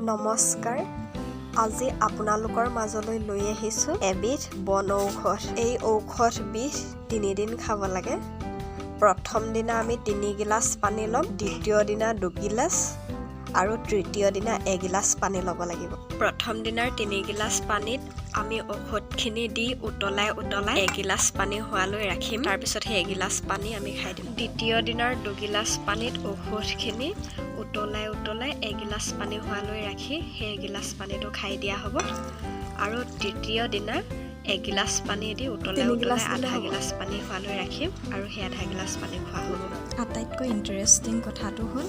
নমস্কাৰ আজি আপোনালোকৰ মাজলৈ লৈ আহিছোঁ এবিধ বন ঔষধ এই ঔষধবিধ 3 দিন খাব লাগে প্ৰথম দিনা আমি 3 গিলাচ পানী ল'ম দ্বিতীয় দিনা 2 গিলাচ আৰু তৃতীয় দিনা 1 গিলাচ পানী ল'ব লাগিব প্ৰথম দিনাৰ 3 গিলাচ পানীত আমি ঔষধখিনি দি উতলাই 1 গিলাচ পানী হোৱালৈ ৰাখিম তাৰ পিছত সেই 1 গিলাচ পানী আমি খাই দিম দ্বিতীয় দিনাৰ 2 গিলাচ পানীত ঔষধখিনি উতলাই 1 গিলাচ পানী হোৱালৈ ৰাখি সেই 1 গিলাচ পানীটো খাই দিয়া হ'ব আৰু তৃতীয় দিনা 1 গিলাচ পানী দি উতলাই আধা গিলাচ পানী হোৱালৈ ৰাখিম আৰু সেই আধা গিলাচ পানী খোৱা হ'ব আটাইতকৈ ইণ্টাৰেষ্টিং কথাটো হ'ল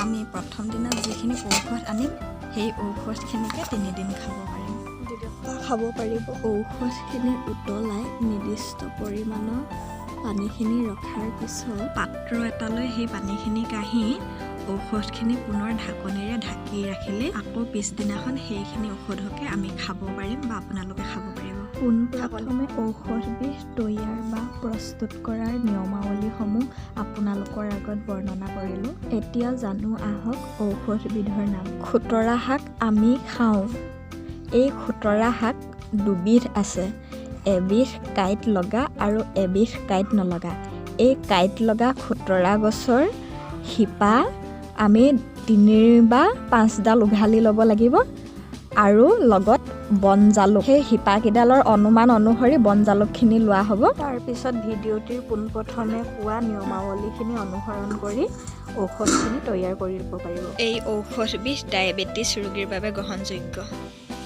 আমি প্ৰথম দিনা যিখিনি ঔষধ আনিম সেই ঔষধখিনিকে 3 দিন খাব পাৰিম ঔষধখিনি উতলাই নিৰ্দিষ্ট পৰিমাণৰ পানীখিনি ৰখাৰ পিছত পাত্ৰ এটালৈ সেই পানীখিনি কাঢ়ি ঔষধখিনি পুনৰ ঢাকনিৰে ঢাকি ৰাখিলে আকৌ পিছদিনাখন সেইখিনি ঔষধকে আমি খাব পাৰিম বা আপোনালোকে খাব পাৰিব পোনপ্ৰথমে ঔষধবিধ তৈয়াৰ বা প্ৰস্তুত কৰাৰ নিয়মাৱলীসমূহ আপোনালোকৰ আগত বৰ্ণনা কৰিলোঁ এতিয়া জানো আহক ঔষধবিধৰ নাম খুতৰা শাক আমি খাওঁ এই খুতৰা শাক দুবিধ আছে এবিধ কাঁইট লগা আৰু এবিধ কাঁইট নলগা এই কাঁইট লগা খুতৰা গছৰ শিপা আমি 3 বা 5ডাল উঘালি ল'ব লাগিব আৰু লগত বন জালুক সেই শিপাকেইডালৰ অনুমান অনুসৰি বন জালুকখিনি লোৱা হ'ব তাৰপিছত ভিডিঅ'টিৰ পোনপ্ৰথমে পোৱা নিয়মাৱলীখিনি অনুসৰণ কৰি ঔষধখিনি তৈয়াৰ কৰিব পাৰিব এই ঔষধবিধ ডায়েবেটিছ ৰোগীৰ বাবে গ্ৰহণযোগ্য